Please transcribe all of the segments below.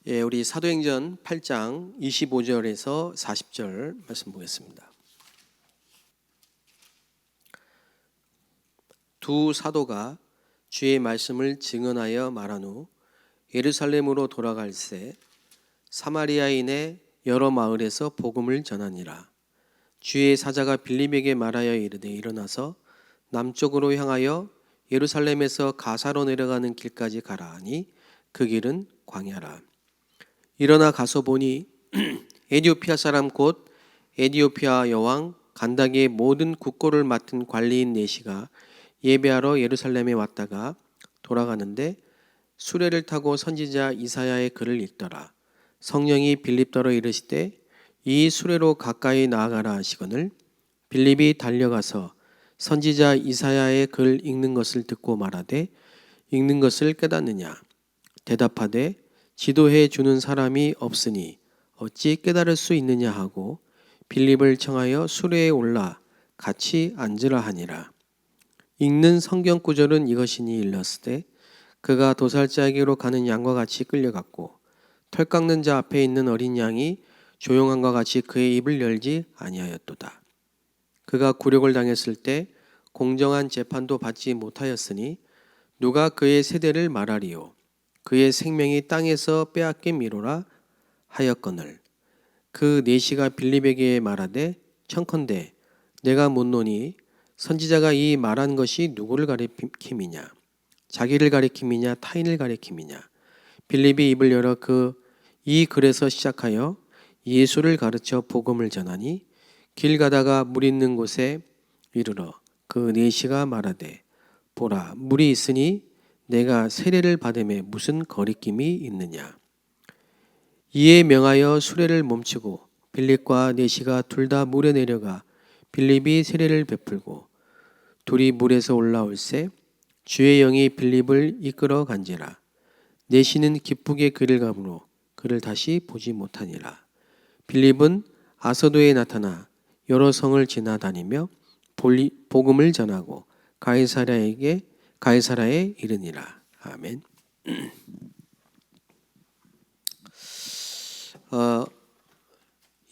우리 사도행전 8장 25절에서 40절 말씀 보겠습니다. 두 사도가 주의 말씀을 증언하여 말한 후 예루살렘으로 돌아갈새 사마리아인의 여러 마을에서 복음을 전하니라. 주의 사자가 빌립에게 말하여 이르되 일어나서 남쪽으로 향하여 예루살렘에서 가사로 내려가는 길까지 가라 하니 그 길은 광야라. 일어나 가서 보니 에디오피아 사람 곧 에디오피아 여왕 간다기의 모든 국고를 맡은 관리인 네시가 예배하러 예루살렘에 왔다가 돌아가는데 수레를 타고 선지자 이사야의 글을 읽더라. 성령이 빌립더러 이르시되 이 수레로 가까이 나아가라 하시거늘 빌립이 달려가서 선지자 이사야의 글 읽는 것을 듣고 말하되 읽는 것을 깨닫느냐 대답하되 지도해 주는 사람이 없으니 어찌 깨달을 수 있느냐 하고 빌립을 청하여 수레에 올라 같이 앉으라 하니라. 읽는 성경 구절은 이것이니 일렀으되 그가 도살자에게로 가는 양과 같이 끌려갔고 털 깎는 자 앞에 있는 어린 양이 조용함과 같이 그의 입을 열지 아니하였도다. 그가 굴욕을 당했을 때 공정한 재판도 받지 못하였으니 누가 그의 세대를 말하리요. 그의 생명이 땅에서 빼앗김이로라 하였거늘 그 네시가 빌립에게 말하되 청컨대 내가 묻노니 선지자가 이 말한 것이 누구를 가리킴이냐 자기를 가리킴이냐 타인을 가리킴이냐 빌립이 입을 열어 이 글에서 시작하여 예수를 가르쳐 복음을 전하니 길 가다가 물 있는 곳에 이르러 그 네시가 말하되 보라 물이 있으니 내가 세례를 받음에 무슨 거리낌이 있느냐. 이에 명하여 수레를 멈추고 빌립과 네시가 둘 다 물에 내려가 빌립이 세례를 베풀고 둘이 물에서 올라올새 주의 영이 빌립을 이끌어 간지라. 네시는 기쁘게 그를 가므로 그를 다시 보지 못하니라. 빌립은 아소도에 나타나 여러 성을 지나다니며 복음을 전하고 가이사랴에 이르니라. 아멘.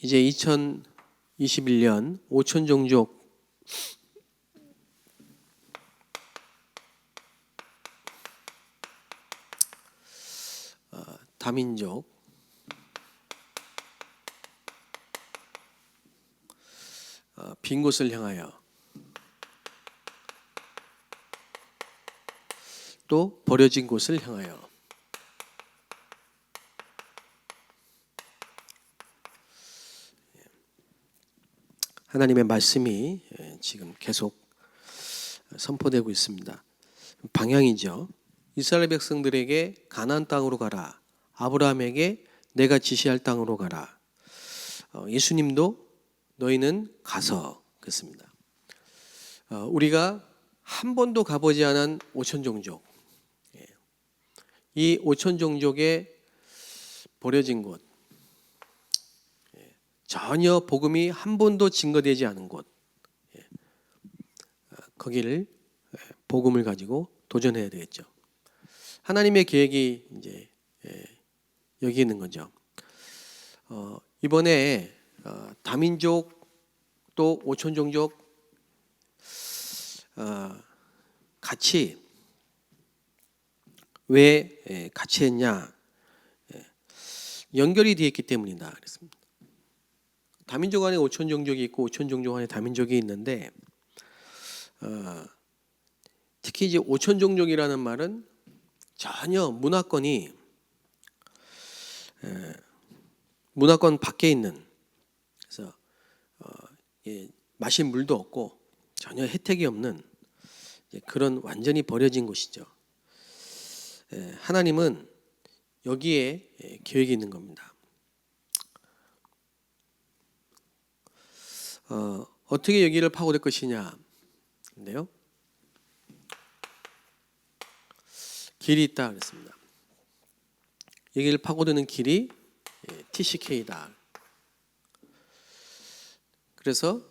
이제 2021년 오천종족 다민족 빈 곳을 향하여 또 버려진 곳을 향하여 하나님의 말씀이 지금 계속 선포되고 있습니다. 방향이죠. 이스라엘 백성들에게 가나안 땅으로 가라. 아브라함에게 내가 지시할 땅으로 가라. 예수님도 너희는 가서 그랬습니다. 우리가 한 번도 가보지 않은 오천종족, 이 오천종족의 버려진 곳, 전혀 복음이 한 번도 증거되지 않은 곳, 거기를 복음을 가지고 도전해야 되겠죠. 하나님의 계획이 이제 여기 있는 거죠. 이번에 다민족 또 오천종족 같이 왜 같이 했냐? 연결이 되어 있기 때문이다 그랬습니다. 다민족 안에 오천종족이 있고 오천종족 안에 다민족이 있는데 특히 이제 오천종족이라는 말은 전혀 문화권 밖에 있는 그래서 마실 물도 없고 전혀 혜택이 없는 그런 완전히 버려진 곳이죠. 하나님은 여기에 계획이 있는 겁니다. 어떻게 여기를 파고들 것이냐? 근데요, 길이 있다 그랬습니다. 여기를 파고드는 길이 TCK다. 그래서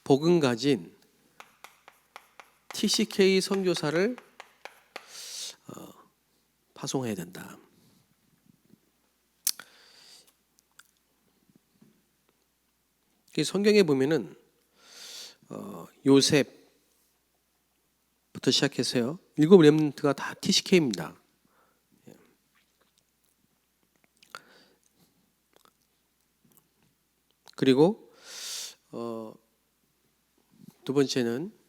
복음 가진 TCK 선교사를 파송해야 된다. 성경에 보면은 요셉부터 시작해서요, 7 렘넌트가 다 TCK입니다. 그리고 두 번째는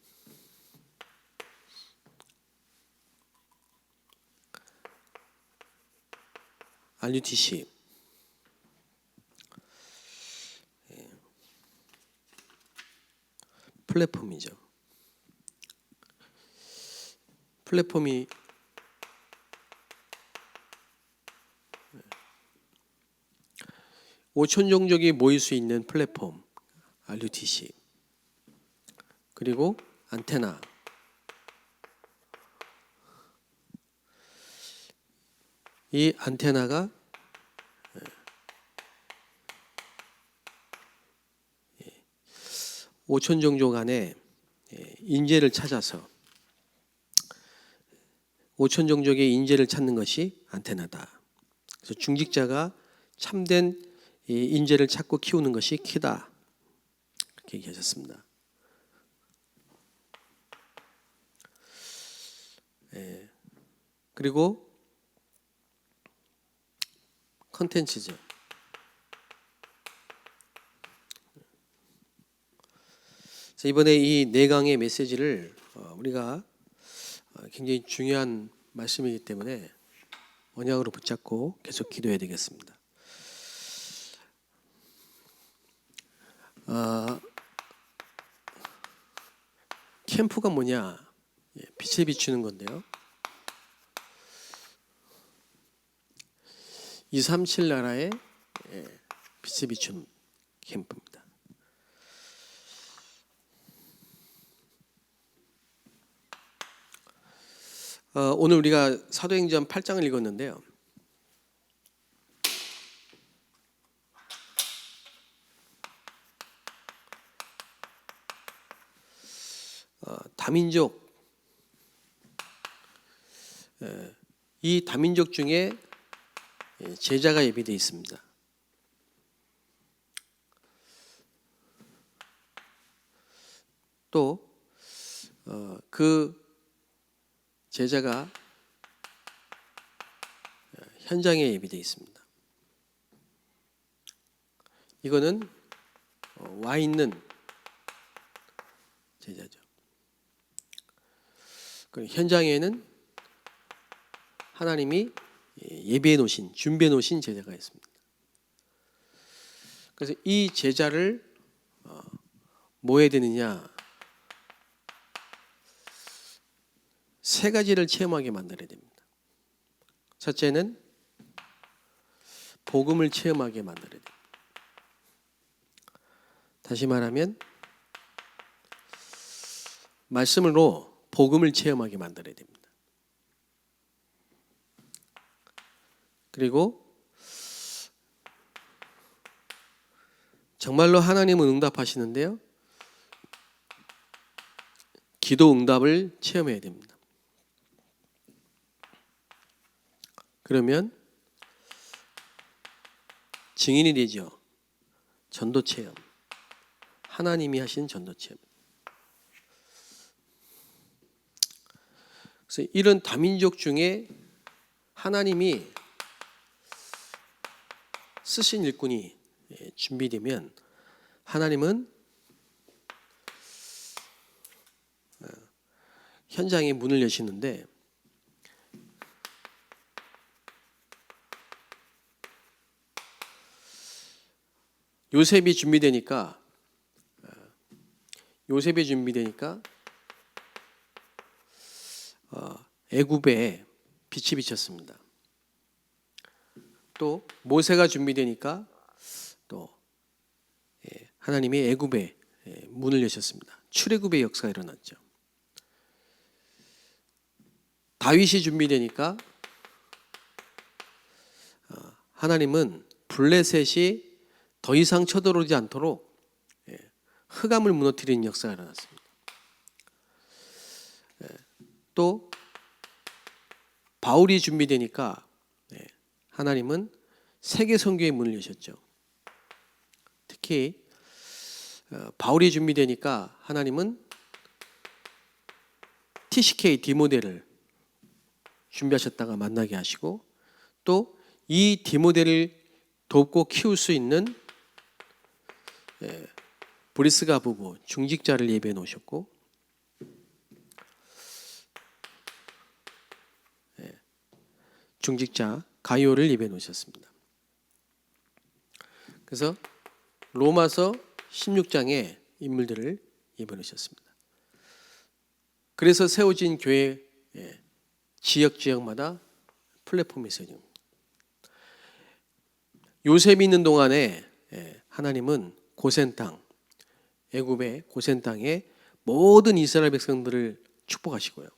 RUTC. 플랫폼이죠. 플랫폼이 5천 종족이 모일 수 있는 플랫폼 RUTC. 그리고 안테나. 이 안테나가 5천 종족 안에 인재를 찾아서 5천 종족의 인재를 찾는 것이 안테나다. 그래서 중직자가 참된 인재를 찾고 키우는 것이 키다. 그렇게 얘기하셨습니다. 그리고 컨텐츠죠. 이번에 이 4강의 메시지를 우리가 굉장히 중요한 말씀이기 때문에 언약으로 붙잡고 계속 기도해야 되겠습니다. 캠프가 뭐냐? 빛에 비추는 건데요. 237 나라의 빛에 비춘 캠프입니다. 오늘 우리가 사도행전 8장을 읽었는데요. 다민족, 이 다민족 중에 제자가 예비되어 있습니다. 또 그 제자가 현장에 예비되어 있습니다. 이거는 와 있는 제자죠. 현장에는 하나님이 예비해 놓으신, 준비해 놓으신 제자가 있습니다. 그래서 이 제자를 뭐 해야 되느냐? 3가지를 체험하게 만들어야 됩니다. 첫째는 복음을 체험하게 만들어야 됩니다. 다시 말하면 말씀으로 복음을 체험하게 만들어야 됩니다. 그리고 정말로 하나님은 응답하시는데요, 기도 응답을 체험해야 됩니다. 그러면 증인이 되죠. 전도 체험. 하나님이 하신 전도 체험. 그래서 이런 다민족 중에 하나님이 쓰신 일꾼이 준비되면 하나님은 현장에 문을 여시는데, 요셉이 준비되니까 애굽에 빛이 비쳤습니다. 또 모세가 준비되니까 또 하나님이 애굽에 문을 여셨습니다. 출애굽의 역사가 일어났죠. 다윗이 준비되니까 하나님은 블레셋이 더 이상 쳐들어오지 않도록 흑암을 무너뜨리는 역사가 일어났습니다. 또 바울이 준비되니까 하나님은 세계 선교의 문을 여셨죠. 특히 바울이 준비되니까 하나님은 TCK 디모데를 준비하셨다가 만나게 하시고, 또 이 디모데를 돕고 키울 수 있는 브리스가 부부 중직자를 예배해 놓으셨고, 중직자 가이오를 예배해 놓으셨습니다. 그래서 로마서 16장의 인물들을 예배해 놓으셨습니다. 그래서 세워진 교회 지역마다 플랫폼이 있어요. 요셉이 있는 동안에 하나님은 고센 땅, 애굽의 고센 땅에 모든 이스라엘 백성들을 축복하시고요.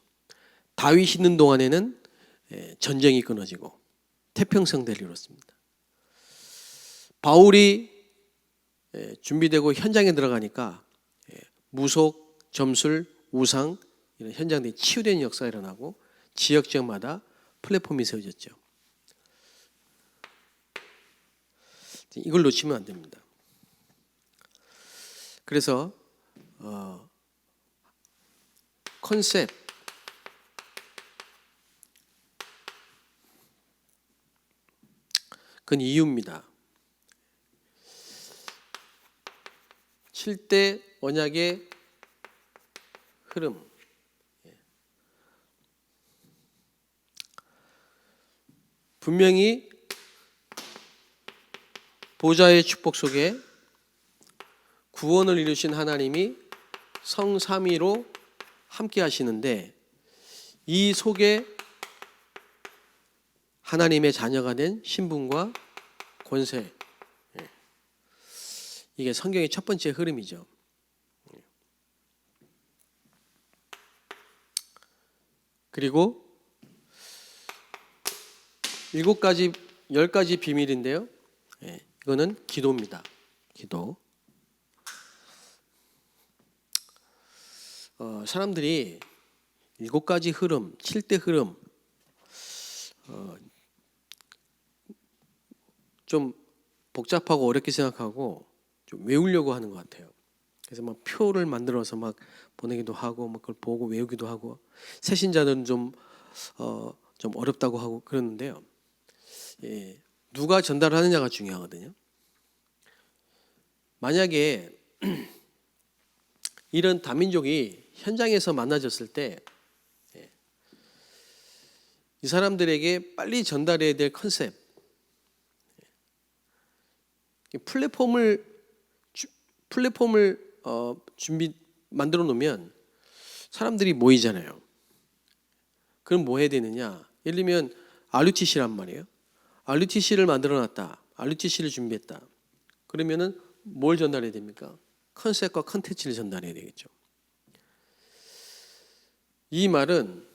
다윗이 있는 동안에는 전쟁이 끊어지고 태평성대를 이뤘습니다. 바울이 준비되고 현장에 들어가니까 무속, 점술, 우상 이런 현장들이 치유되는 역사가 일어나고 지역마다 플랫폼이 세워졌죠. 이걸 놓치면 안 됩니다. 그래서 컨셉, 그건 이유입니다. 7대 언약의 흐름. 분명히 보좌의 축복 속에 구원을 이루신 하나님이 성삼위로 함께 하시는데, 이 속에 하나님의 자녀가 된 신분과 권세, 이게 성경의 첫 번째 흐름이죠. 그리고 7가지, 10가지 비밀인데요. 이거는 기도입니다. 기도. 사람들이 7가지 흐름, 7대 흐름 좀 복잡하고 어렵게 생각하고 좀 외우려고 하는 것 같아요. 그래서 막 표를 만들어서 막 보내기도 하고, 막 그걸 보고 외우기도 하고, 새신자들은 좀 어렵다고 하고 그러는데요. 누가 전달하느냐가 중요하거든요. 만약에 이런 다민족이 현장에서 만나졌을 때 이 사람들에게 빨리 전달해야 될 컨셉, 플랫폼을 만들어 놓으면 사람들이 모이잖아요. 그럼 뭐 해야 되느냐? 예를 들면 RUTC란 말이에요. RUTC를 만들어 놨다. RUTC를 준비했다. 그러면은 뭘 전달해야 됩니까? 컨셉과 컨텐츠를 전달해야 되겠죠. 이 말은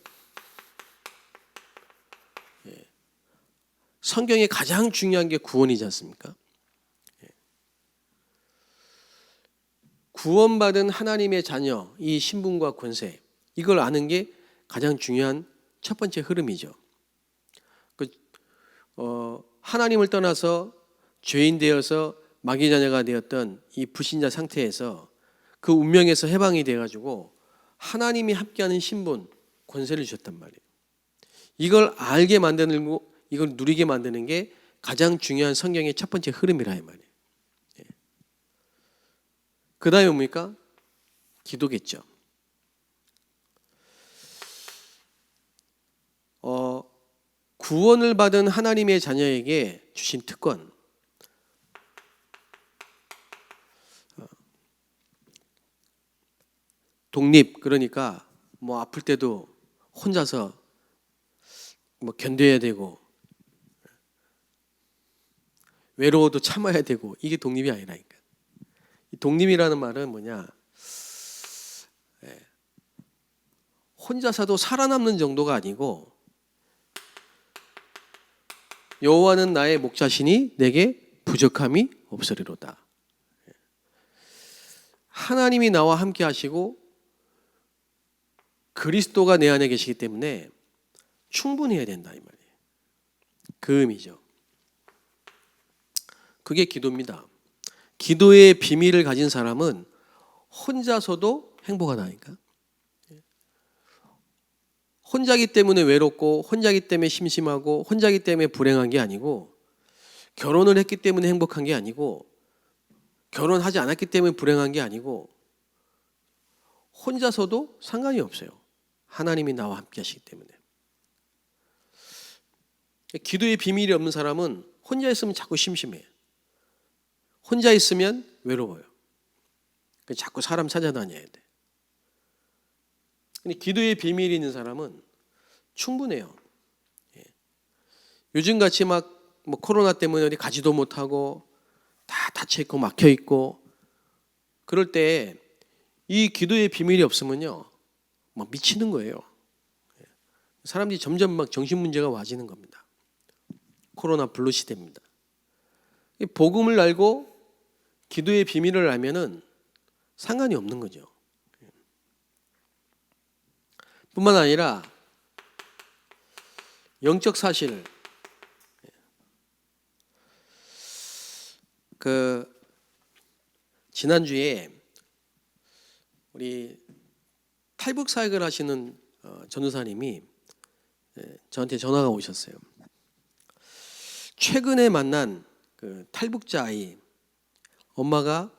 성경에 가장 중요한 게 구원이지 않습니까? 구원받은 하나님의 자녀, 이 신분과 권세, 이걸 아는 게 가장 중요한 첫 번째 흐름이죠. 하나님을 떠나서 죄인 되어서 마귀 자녀가 되었던 이 불신자 상태에서 그 운명에서 해방이 돼가지고 하나님이 함께하는 신분, 권세를 주셨단 말이에요. 이걸 알게 만드는, 이걸 누리게 만드는 게 가장 중요한 성경의 첫 번째 흐름이라 이 말이에요. 그 다음에 뭡니까? 기도겠죠. 구원을 받은 하나님의 자녀에게 주신 특권, 독립, 그러니까 뭐 아플 때도 혼자서 뭐 견뎌야 되고, 외로워도 참아야 되고, 이게 독립이 아니라니까. 이 독립이라는 말은 뭐냐? 혼자서도 살아남는 정도가 아니고, 여호와는 나의 목자시니 내게 부족함이 없으리로다. 하나님이 나와 함께 하시고 그리스도가 내 안에 계시기 때문에 충분해야 된다 이 말이에요. 그 의미죠. 그게 기도입니다. 기도의 비밀을 가진 사람은 혼자서도 행복하다니까. 혼자기 때문에 외롭고 혼자기 때문에 심심하고 혼자기 때문에 불행한 게 아니고, 결혼을 했기 때문에 행복한 게 아니고, 결혼하지 않았기 때문에 불행한 게 아니고, 혼자서도 상관이 없어요. 하나님이 나와 함께 하시기 때문에. 기도의 비밀이 없는 사람은 혼자 있으면 자꾸 심심해요. 혼자 있으면 외로워요. 자꾸 사람 찾아다녀야 돼. 근데 기도의 비밀이 있는 사람은 충분해요. 요즘같이 막 뭐 코로나 때문에 어디 가지도 못하고 다 닫혀있고 막혀있고 그럴 때 이 기도의 비밀이 없으면요 막 미치는 거예요. 사람들이 점점 막 정신문제가 와지는 겁니다. 코로나 블루 시대입니다. 복음을 알고 기도의 비밀을 알면은 상관이 없는 거죠. 뿐만 아니라 영적 사실, 지난주에 우리 탈북 사역을 하시는 전도사님이 저한테 전화가 오셨어요. 최근에 만난 그 탈북자 아이, 엄마가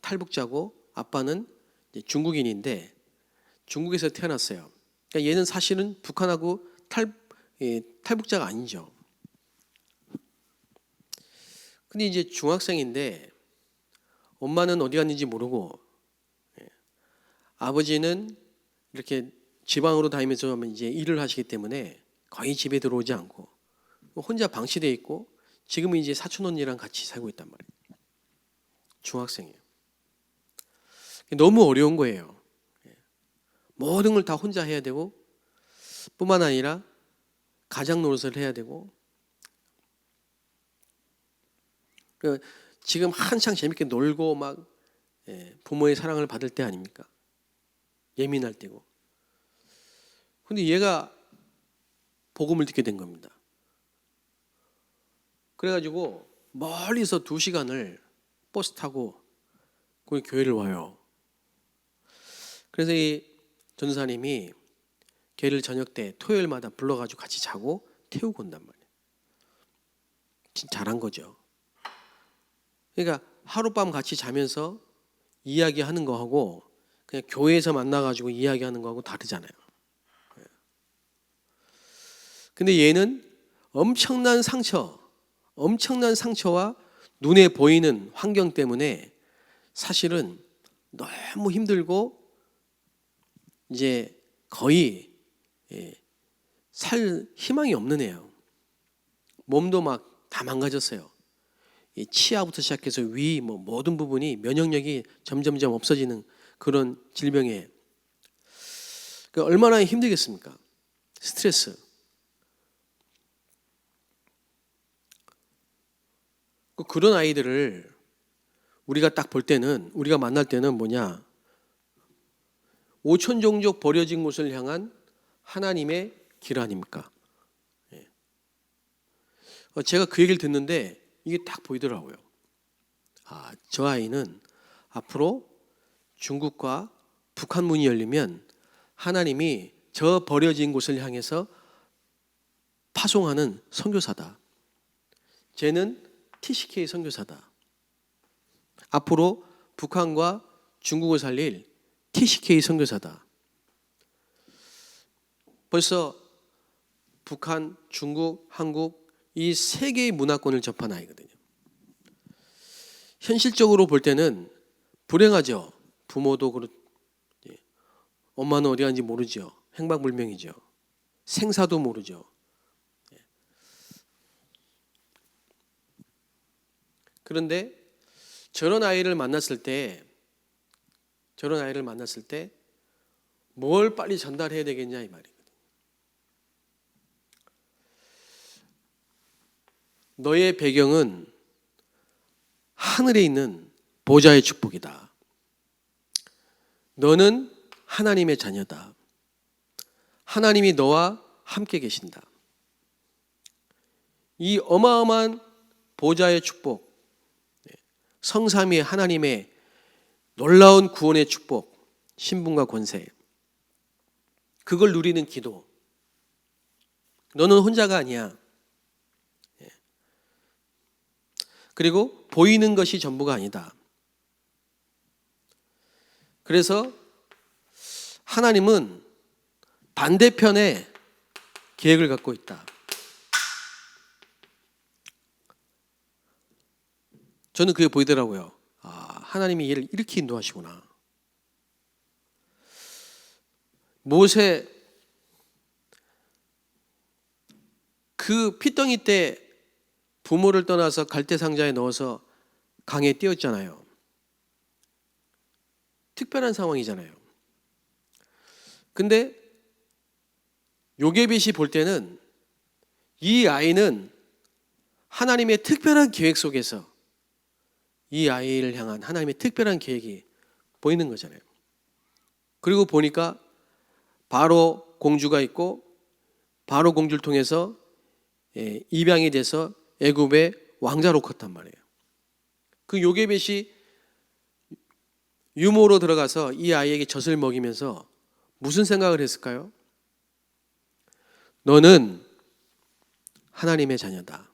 탈북자고 아빠는 중국인인데 중국에서 태어났어요. 그러니까 얘는 사실은 북한하고 탈북자가 아니죠. 근데 이제 중학생인데 엄마는 어디 갔는지 모르고, 아버지는 이렇게 지방으로 다니면서 이제 일을 하시기 때문에 거의 집에 들어오지 않고 혼자 방치돼 있고, 지금은 이제 사촌 언니랑 같이 살고 있단 말이에요. 중학생이에요. 너무 어려운 거예요. 모든 걸 다 혼자 해야 되고, 뿐만 아니라 가장 노릇을 해야 되고, 지금 한창 재밌게 놀고 막 부모의 사랑을 받을 때 아닙니까? 예민할 때고. 근데 얘가 복음을 듣게 된 겁니다. 그래가지고 멀리서 2시간을 버스 타고 거기 교회를 와요. 그래서 이 전도사님이 걔를 저녁 때 토요일마다 불러가지고 같이 자고 태우고 온단 말이에요. 진짜 잘한 거죠. 그러니까 하룻밤 같이 자면서 이야기하는 거하고 그냥 교회에서 만나가지고 이야기하는 거하고 다르잖아요. 근데 얘는 엄청난 상처와 눈에 보이는 환경 때문에 사실은 너무 힘들고 이제 거의 살 희망이 없는 애예요. 몸도 막 다 망가졌어요. 치아부터 시작해서 위, 모든 부분이 면역력이 점점점 없어지는 그런 질병이에요. 얼마나 힘들겠습니까? 스트레스. 그런 아이들을 우리가 딱 볼 때는, 우리가 만날 때는 뭐냐? 오천 종족 버려진 곳을 향한 하나님의 길 아닙니까? 제가 그 얘기를 듣는데 이게 딱 보이더라고요. 저 아이는 앞으로 중국과 북한 문이 열리면 하나님이 저 버려진 곳을 향해서 파송하는 선교사다. 쟤는 TCK 선교사다. 앞으로 북한과 중국을 살릴 TCK 선교사다. 벌써 북한, 중국, 한국 이 세 개의 문화권을 접한 아이거든요. 현실적으로 볼 때는 불행하죠. 부모도 그렇고 엄마는 어디 갔는지 모르죠. 행방불명이죠. 생사도 모르죠. 그런데 저런 아이를 만났을 때 뭘 빨리 전달해야 되겠냐 이 말이거든요. 너의 배경은 하늘에 있는 보좌의 축복이다. 너는 하나님의 자녀다. 하나님이 너와 함께 계신다. 이 어마어마한 보좌의 축복, 성삼위의 하나님의 놀라운 구원의 축복, 신분과 권세, 그걸 누리는 기도. 너는 혼자가 아니야. 그리고 보이는 것이 전부가 아니다. 그래서 하나님은 반대편에 계획을 갖고 있다. 저는 그게 보이더라고요. 하나님이 얘를 이렇게 인도하시구나. 모세 그 피덩이 때 부모를 떠나서 갈대 상자에 넣어서 강에 띄웠잖아요. 특별한 상황이잖아요. 근데 요게벳이 볼 때는 이 아이는 하나님의 특별한 계획 속에서 이 아이를 향한 하나님의 특별한 계획이 보이는 거잖아요. 그리고 보니까 바로 공주가 있고 바로 공주를 통해서 입양이 돼서 애굽의 왕자로 컸단 말이에요. 그 요게벳이 유모로 들어가서 이 아이에게 젖을 먹이면서 무슨 생각을 했을까요? 너는 하나님의 자녀다.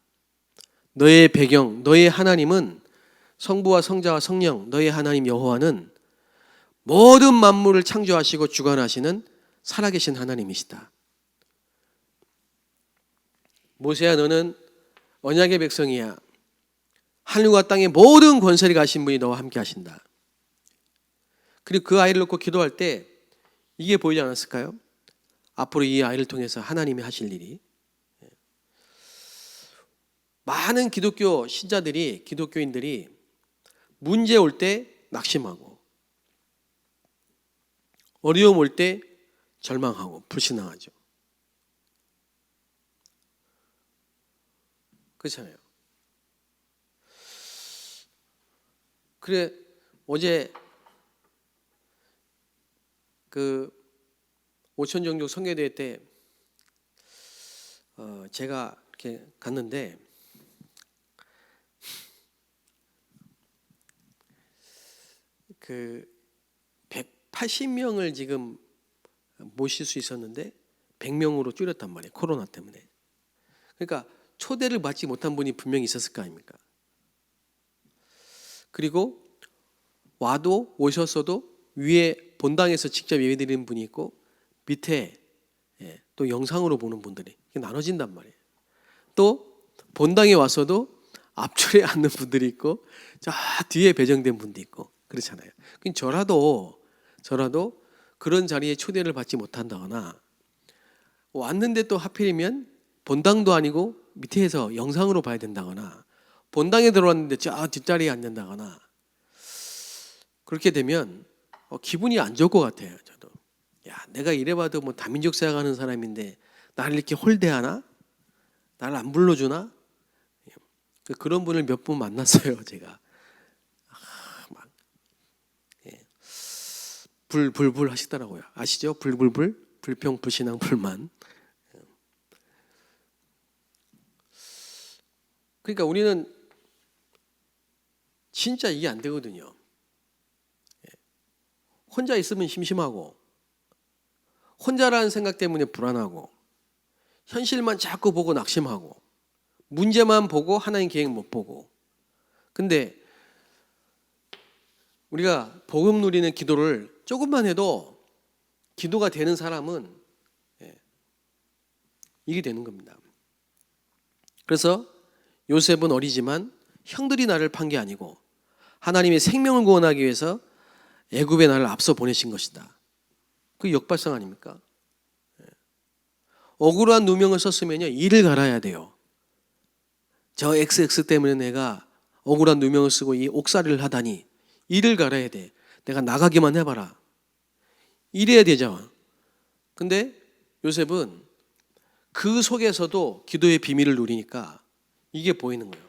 너의 배경, 너의 하나님은 성부와 성자와 성령, 너의 하나님 여호와는 모든 만물을 창조하시고 주관하시는 살아계신 하나님이시다. 모세야, 너는 언약의 백성이야. 하늘과 땅의 모든 권세를 가신 분이 너와 함께 하신다. 그리고 그 아이를 놓고 기도할 때 이게 보이지 않았을까요? 앞으로 이 아이를 통해서 하나님이 하실 일이. 많은 기독교 신자들이, 기독교인들이 문제 올 때 낙심하고 어려움 올 때 절망하고 불신앙하죠. 그렇잖아요. 그래, 어제 그 오천정족 성교대회 때 제가 이렇게 갔는데 그 180명을 지금 모실 수 있었는데 100명으로 줄였단 말이에요. 코로나 때문에. 그러니까 초대를 받지 못한 분이 분명히 있었을 거 아닙니까? 그리고 와도 오셨어도 위에 본당에서 직접 예배드리는 분이 있고 밑에 또 영상으로 보는 분들이 나눠진단 말이에요. 또 본당에 와서도 앞줄에 앉는 분들이 있고 저 뒤에 배정된 분도 있고 그렇잖아요. 저라도 그런 자리에 초대를 받지 못한다거나 왔는데 또 하필이면 본당도 아니고 밑에서 영상으로 봐야 된다거나 본당에 들어왔는데 저 뒷자리에 앉는다거나 그렇게 되면 기분이 안 좋을 것 같아요. 저도 내가 이래봐도 뭐 다민족 생각하는 사람인데 나를 이렇게 홀대하나? 나를 안 불러주나? 그런 분을 몇 분 만났어요. 제가 불불불 하시더라고요. 아시죠? 불불불, 불평, 불신앙, 불만. 그러니까 우리는 진짜 이게 안 되거든요. 혼자 있으면 심심하고 혼자라는 생각 때문에 불안하고 현실만 자꾸 보고 낙심하고 문제만 보고 하나님 계획 못 보고. 근데 우리가 복음 누리는 기도를 조금만 해도 기도가 되는 사람은 이게 되는 겁니다. 그래서 요셉은 어리지만 형들이 나를 판 게 아니고 하나님의 생명을 구원하기 위해서 애굽에 나를 앞서 보내신 것이다. 그 역발상 아닙니까? 억울한 누명을 썼으면요 이를 갈아야 돼요. 저 XX 때문에 내가 억울한 누명을 쓰고 이 옥살이를 하다니 이를 갈아야 돼. 내가 나가기만 해봐라. 이래야 되죠. 근데 요셉은 그 속에서도 기도의 비밀을 누리니까 이게 보이는 거예요.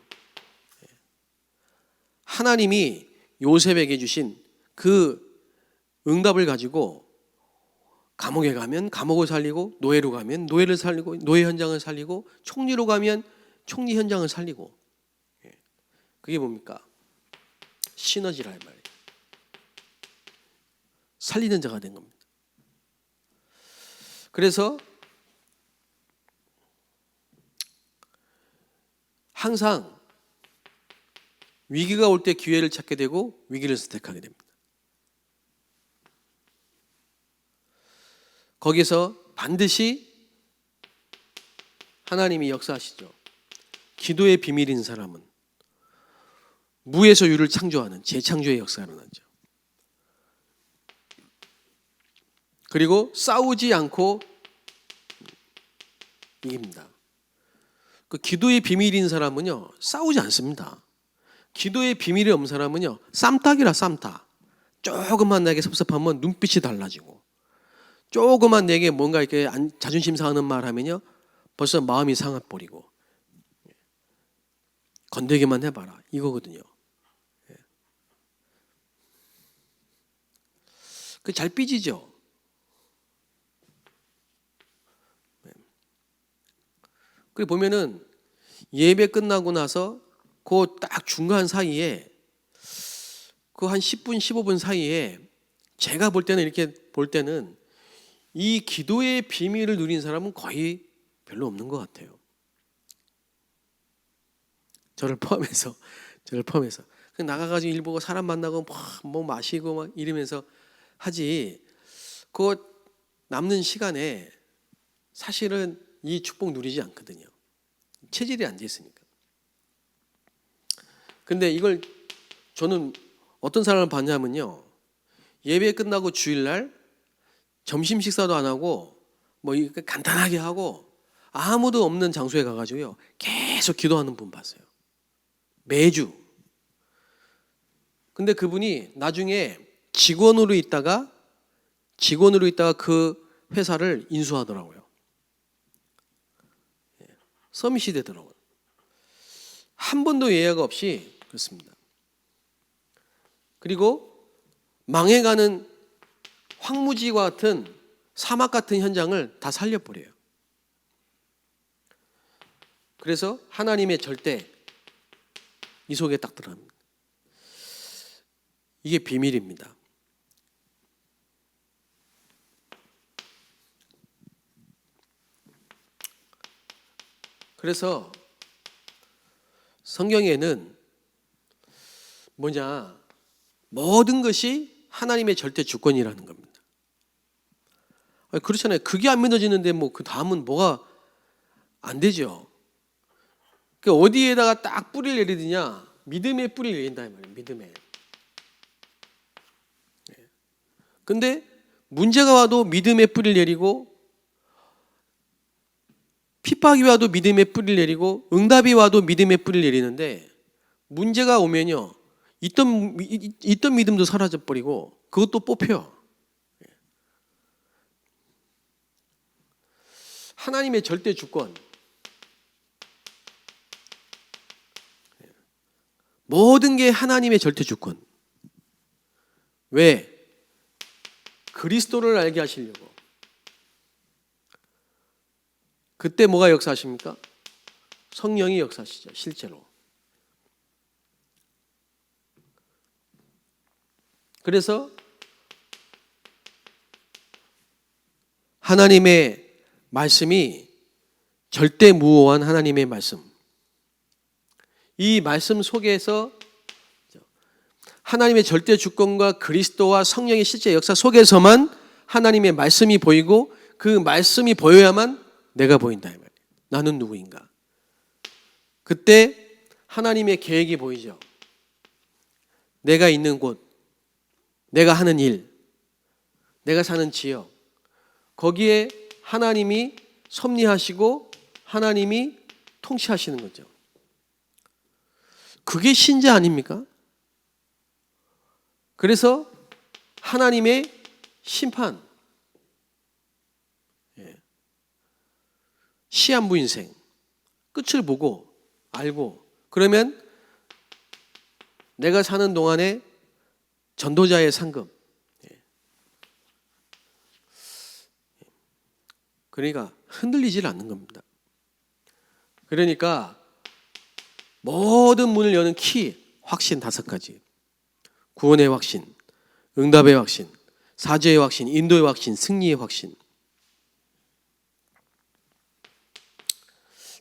하나님이 요셉에게 주신 그 응답을 가지고 감옥에 가면 감옥을 살리고, 노예로 가면 노예를 살리고, 노예 현장을 살리고, 총리로 가면 총리 현장을 살리고. 그게 뭡니까? 시너지라 말이에요. 살리는 자가 된 겁니다. 그래서 항상 위기가 올 때 기회를 찾게 되고 위기를 선택하게 됩니다. 거기서 반드시 하나님이 역사하시죠. 기도의 비밀인 사람은 무에서 유를 창조하는 재창조의 역사가 일어나죠. 그리고 싸우지 않고 이깁니다. 그 기도의 비밀인 사람은요, 싸우지 않습니다. 기도의 비밀이 없는 사람은요, 쌈딱이라 쌈딱. 조금만 내게 섭섭하면 눈빛이 달라지고, 조금만 내게 뭔가 이렇게 자존심 상하는 말 하면요, 벌써 마음이 상해버리고, 건들기만 해봐라 이거거든요. 그 잘 삐지죠. 그리고 보면은 예배 끝나고 나서 그 딱 중간 사이에 그 한 10분 15분 사이에 제가 볼 때는 이렇게 볼 때는 이 기도의 비밀을 누린 사람은 거의 별로 없는 것 같아요. 저를 포함해서 나가가지고 일 보고 사람 만나고 뭐 마시고 막 이러면서 하지. 그 남는 시간에 사실은 이 축복 누리지 않거든요. 체질이 안 돼 있으니까. 근데 이걸 저는 어떤 사람을 봤냐면요, 예배 끝나고 주일날 점심 식사도 안 하고 뭐 간단하게 하고 아무도 없는 장소에 가가지고요 계속 기도하는 분 봤어요. 매주. 근데 그분이 나중에 직원으로 있다가 그 회사를 인수하더라고요. 서밋이 되더라고요. 한 번도 예약 없이 그렇습니다. 그리고 망해가는 황무지와 같은 사막 같은 현장을 다 살려버려요. 그래서 하나님의 절대 이 속에 딱 들어갑니다. 이게 비밀입니다. 그래서 성경에는 모든 것이 하나님의 절대 주권이라는 겁니다. 그렇잖아요. 그게 안 믿어지는데 뭐 그 다음은 뭐가 안 되죠. 그러니까 어디에다가 딱 뿌리를 내리느냐? 믿음의 뿌리를 내린다 이 말이에요. 믿음에. 근데 문제가 와도 믿음의 뿌리를 내리고, 핍박이 와도 믿음의 뿌리를 내리고, 응답이 와도 믿음의 뿌리를 내리는데, 문제가 오면요 있던 믿음도 사라져 버리고 그것도 뽑혀. 하나님의 절대 주권. 모든 게 하나님의 절대 주권. 왜? 그리스도를 알게 하시려고. 그때 뭐가 역사하십니까? 성령이 역사하시죠. 실제로. 그래서 하나님의 말씀이 절대무오한 하나님의 말씀. 이 말씀 속에서 하나님의 절대 주권과 그리스도와 성령의 실제 역사 속에서만 하나님의 말씀이 보이고, 그 말씀이 보여야만 내가 보인다 이 말이에요. 나는 누구인가? 그때 하나님의 계획이 보이죠. 내가 있는 곳, 내가 하는 일, 내가 사는 지역, 거기에 하나님이 섭리하시고 하나님이 통치하시는 거죠. 그게 신자 아닙니까? 그래서 하나님의 심판, 시한부 인생, 끝을 보고 알고, 그러면 내가 사는 동안에 전도자의 상급, 그러니까 흔들리질 않는 겁니다. 그러니까 모든 문을 여는 키, 확신 5가지. 구원의 확신, 응답의 확신, 사죄의 확신, 인도의 확신, 승리의 확신.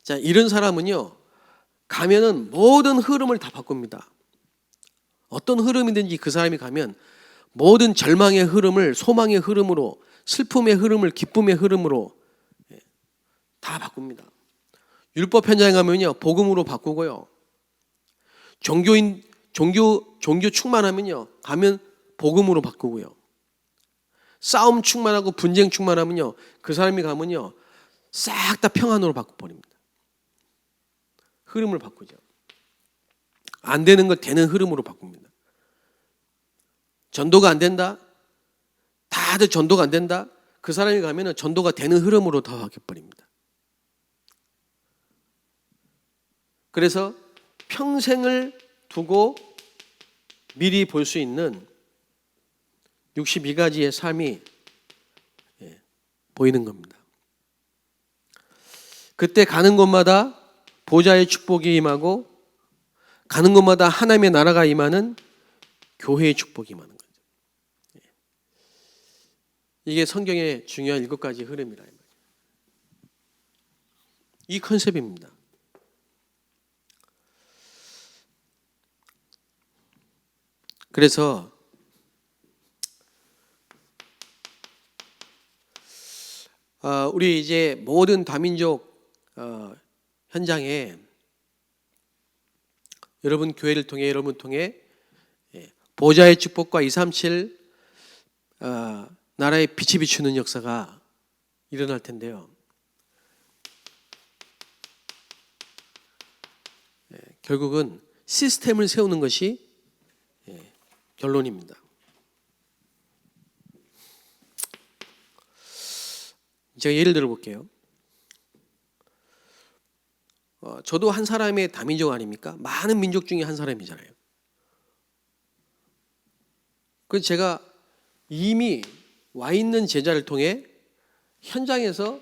자, 이런 사람은요, 가면은 모든 흐름을 다 바꿉니다. 어떤 흐름이든지 그 사람이 가면 모든 절망의 흐름을 소망의 흐름으로, 슬픔의 흐름을 기쁨의 흐름으로 다 바꿉니다. 율법 현장에 가면요, 복음으로 바꾸고요. 종교 충만하면요, 가면 복음으로 바꾸고요. 싸움 충만하고 분쟁 충만하면요, 그 사람이 가면요, 싹 다 평안으로 바꿔버립니다. 흐름을 바꾸죠. 안 되는 걸 되는 흐름으로 바꿉니다. 전도가 안 된다? 다들 전도가 안 된다? 그 사람이 가면은 전도가 되는 흐름으로 다 바뀌어버립니다. 그래서 평생을 두고 미리 볼 수 있는 62가지의 삶이 보이는 겁니다. 그때 가는 곳마다 보좌의 축복이 임하고 가는 곳마다 하나님의 나라가 임하는 교회의 축복이 임하는 거죠. 이게 성경의 중요한 7가지 흐름이라. 이 컨셉입니다. 그래서 우리 이제 모든 다민족 현장에 여러분 교회를 통해 여러분 통해 보좌의 축복과 237 나라의 빛이 비추는 역사가 일어날 텐데요. 결국은 시스템을 세우는 것이 결론입니다. 제가 예를 들어 볼게요. 저도 한 사람의 다민족 아닙니까? 많은 민족 중에 한 사람이잖아요. 그래서 제가 이미 와 있는 제자를 통해 현장에서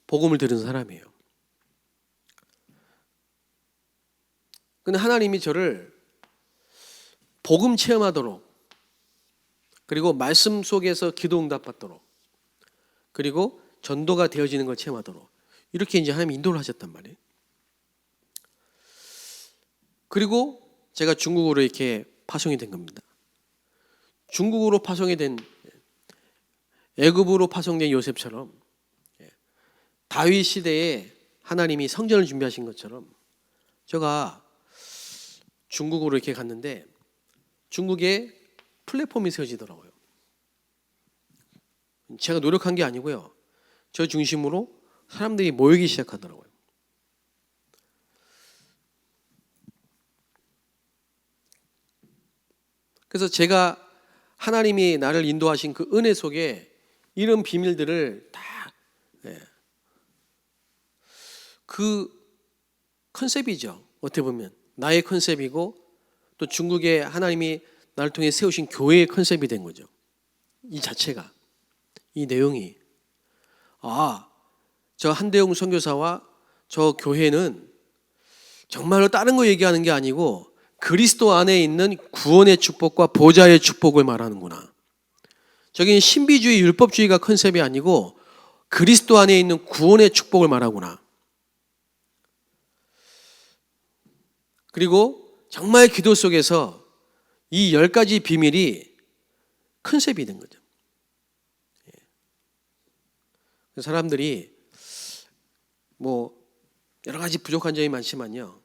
복음을 들은 사람이에요. 근데 하나님이 저를 복음 체험하도록, 그리고 말씀 속에서 기도 응답받도록, 그리고 전도가 되어지는 걸 체험하도록 이렇게 이제 하나님이 인도를 하셨단 말이에요. 그리고 제가 중국으로 이렇게 파송이 된 겁니다. 중국으로 파송이 된, 애굽으로 파송된 요셉처럼 다윗 시대에 하나님이 성전을 준비하신 것처럼 제가 중국으로 이렇게 갔는데 중국에 플랫폼이 세워지더라고요. 제가 노력한 게 아니고요. 저 중심으로 사람들이 모이기 시작하더라고요. 그래서 제가 하나님이 나를 인도하신 그 은혜 속에 이런 비밀들을 다 그 컨셉이죠. 어떻게 보면 나의 컨셉이고 또 중국의 하나님이 나를 통해 세우신 교회의 컨셉이 된 거죠. 이 자체가, 이 내용이 저 한대웅 선교사와 저 교회는 정말로 다른 거 얘기하는 게 아니고 그리스도 안에 있는 구원의 축복과 보좌의 축복을 말하는구나. 저기는 신비주의 율법주의가 컨셉이 아니고 그리스도 안에 있는 구원의 축복을 말하구나. 그리고 정말 기도 속에서 이 10가지 비밀이 컨셉이 된 거죠. 사람들이 뭐 여러 가지 부족한 점이 많지만요,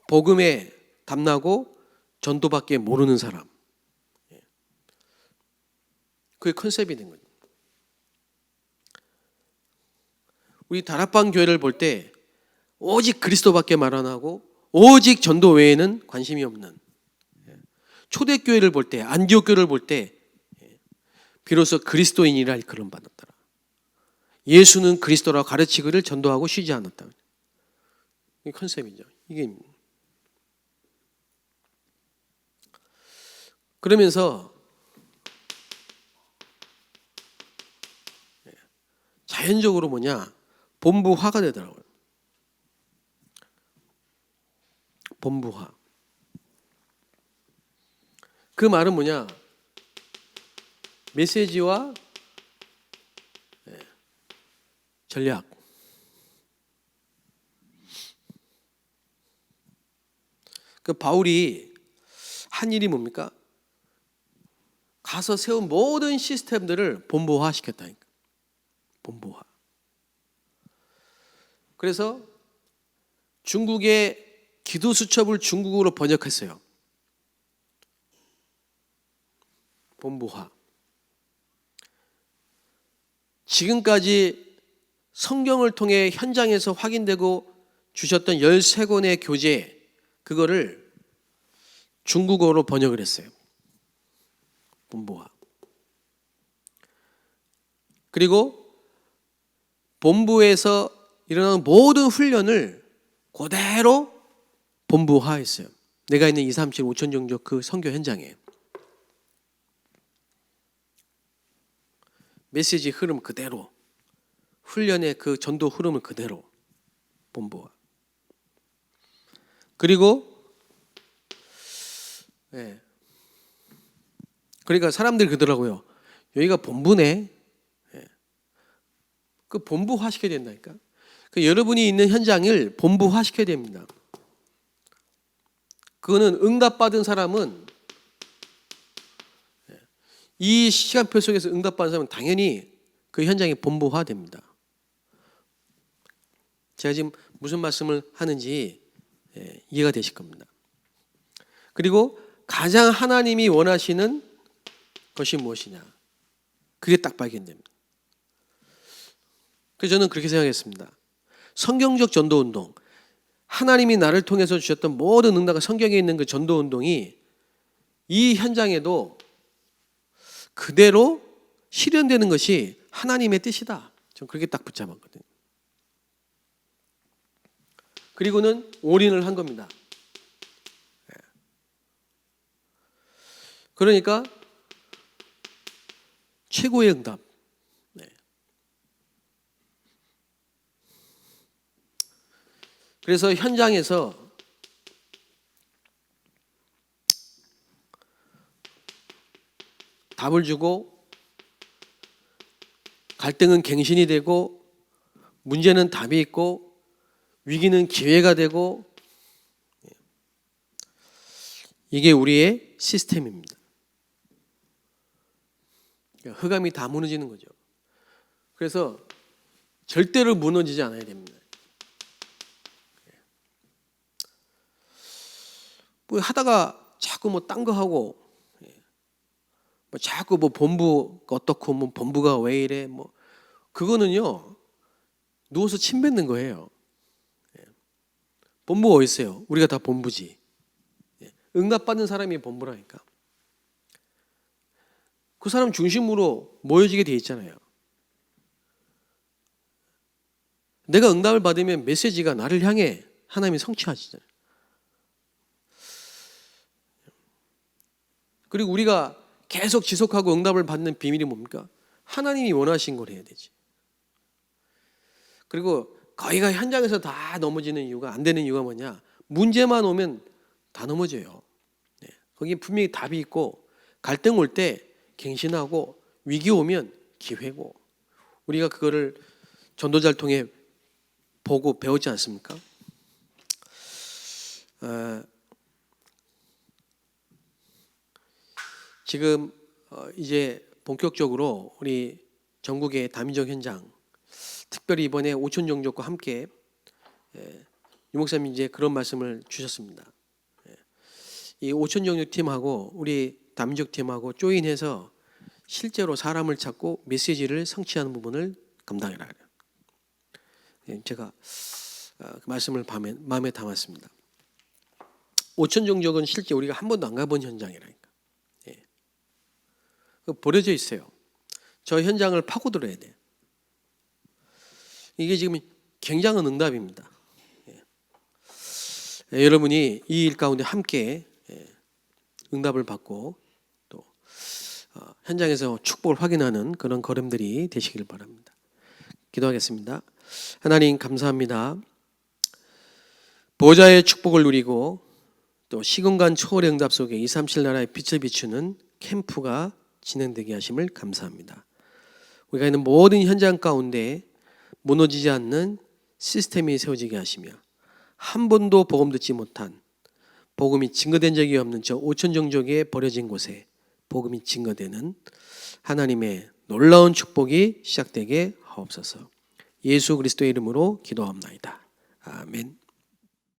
복음에 담나고 전도밖에 모르는 사람, 그게 컨셉이 된 거죠. 우리 다락방 교회를 볼 때 오직 그리스도밖에 말 안 하고 오직 전도 외에는 관심이 없는, 초대교회를 볼 때, 안디옥 교회를 볼 때 비로소 그리스도인이라 일컬음 받았더라. 예수는 그리스도라고 가르치기를 전도하고 쉬지 않았다. 이게 컨셉이죠. 이게 그러면서 자연적으로 본부화가 되더라고요. 본부화. 그 말은 메시지와 전략. 그 바울이 한 일이 뭡니까? 가서 세운 모든 시스템들을 본부화 시켰다니까. 본부화. 그래서 중국의 기도 수첩을 중국어로 번역했어요. 본부화. 지금까지 성경을 통해 현장에서 확인되고 주셨던 13권의 교재, 그거를 중국어로 번역을 했어요. 본부화. 그리고 본부에서 일어나는 모든 훈련을 그대로 본부화했어요. 내가 있는 237 5천 종족 그 선교 현장에. 메시지 흐름 그대로, 훈련의 그 전도 흐름을 그대로 본부화. 그리고 그러니까 사람들이 그러더라고요. 여기가 본부네. 그 본부화 시켜야 된다니까. 그 여러분이 있는 현장을 본부화 시켜야 됩니다. 그거는 응답받은 사람은, 이 시간표 속에서 응답받은 사람은 당연히 그 현장이 본부화 됩니다. 제가 지금 무슨 말씀을 하는지 이해가 되실 겁니다. 그리고 가장 하나님이 원하시는 것이 무엇이냐, 그게 딱 발견됩니다. 그래서 저는 그렇게 생각했습니다. 성경적 전도운동, 하나님이 나를 통해서 주셨던 모든 응답과 성경에 있는 그 전도운동이 이 현장에도 그대로 실현되는 것이 하나님의 뜻이다. 저는 그렇게 딱 붙잡았거든요. 그리고는 올인을 한 겁니다. 그러니까 최고의 응답. 그래서 현장에서 답을 주고, 갈등은 갱신이 되고, 문제는 답이 있고, 위기는 기회가 되고, 이게 우리의 시스템입니다. 흑암이 다 무너지는 거죠. 그래서 절대로 무너지지 않아야 됩니다. 뭐 하다가 자꾸 딴 거 하고, 자꾸 본부 어떻고, 본부가 왜 이래, 그거는요, 누워서 침 뱉는 거예요. 본부가 어디 있어요? 우리가 다 본부지. 응답받는 사람이 본부라니까. 그 사람 중심으로 모여지게 돼 있잖아요. 내가 응답을 받으면 메시지가 나를 향해 하나님이 성취하시잖아요. 그리고 우리가 계속 지속하고 응답을 받는 비밀이 뭡니까? 하나님이 원하신 걸 해야 되지. 그리고 거기가 현장에서 다 넘어지는 이유가, 안 되는 이유가 뭐냐? 문제만 오면 다 넘어져요. 거기 분명히 답이 있고, 갈등 올 때 갱신하고, 위기 오면 기회고, 우리가 그거를 전도자를 통해 보고 배우지 않습니까? 지금 이제 본격적으로 우리 전국의 다민족 현장, 특별히 이번에 5천 종족과 함께 유 목사님이 이제 그런 말씀을 주셨습니다. 이 5천 종족 팀하고 우리 다민족 팀하고 조인해서 실제로 사람을 찾고 메시지를 성취하는 부분을 감당해라. 제가 그 말씀을 마음에 담았습니다. 5천 종족은 실제 우리가 한 번도 안 가본 현장이라니까. 버려져 있어요. 저 현장을 파고들어야 돼. 이게 지금 굉장한 응답입니다. 여러분이 이 일 가운데 함께 응답을 받고 또 현장에서 축복을 확인하는 그런 걸음들이 되시길 바랍니다. 기도하겠습니다. 하나님 감사합니다. 보좌의 축복을 누리고 또 시공간 초월의 응답 속에 237 나라의 빛을 비추는 캠프가 진행되게 하심을 감사합니다. 우리가 있는 모든 현장 가운데 무너지지 않는 시스템이 세워지게 하시며 한 번도 복음 듣지 못한 복음이 증거된 적이 없는 저 5천 종족에 버려진 곳에 복음이 증거되는 하나님의 놀라운 축복이 시작되게 하옵소서. 예수 그리스도의 이름으로 기도합나이다. 아멘.